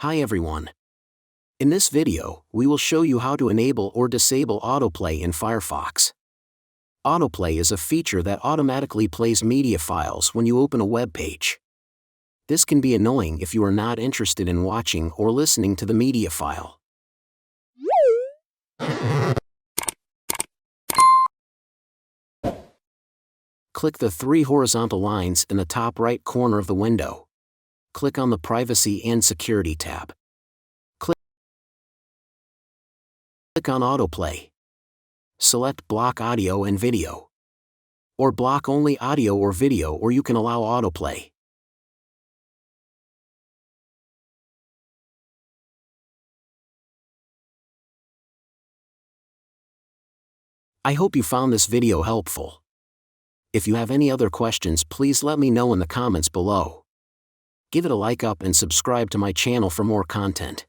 Hi everyone. In this video, we will show you how to enable or disable autoplay in Firefox. Autoplay is a feature that automatically plays media files when you open a web page. This can be annoying if you are not interested in watching or listening to the media file. Click the three horizontal lines in the top right corner of the window. Click on the Privacy and Security tab. Click on Autoplay. Select Block Audio and Video. Or block only audio or video, or you can allow autoplay. I hope you found this video helpful. If you have any other questions, please let me know in the comments below. Give it a like up and subscribe to my channel for more content.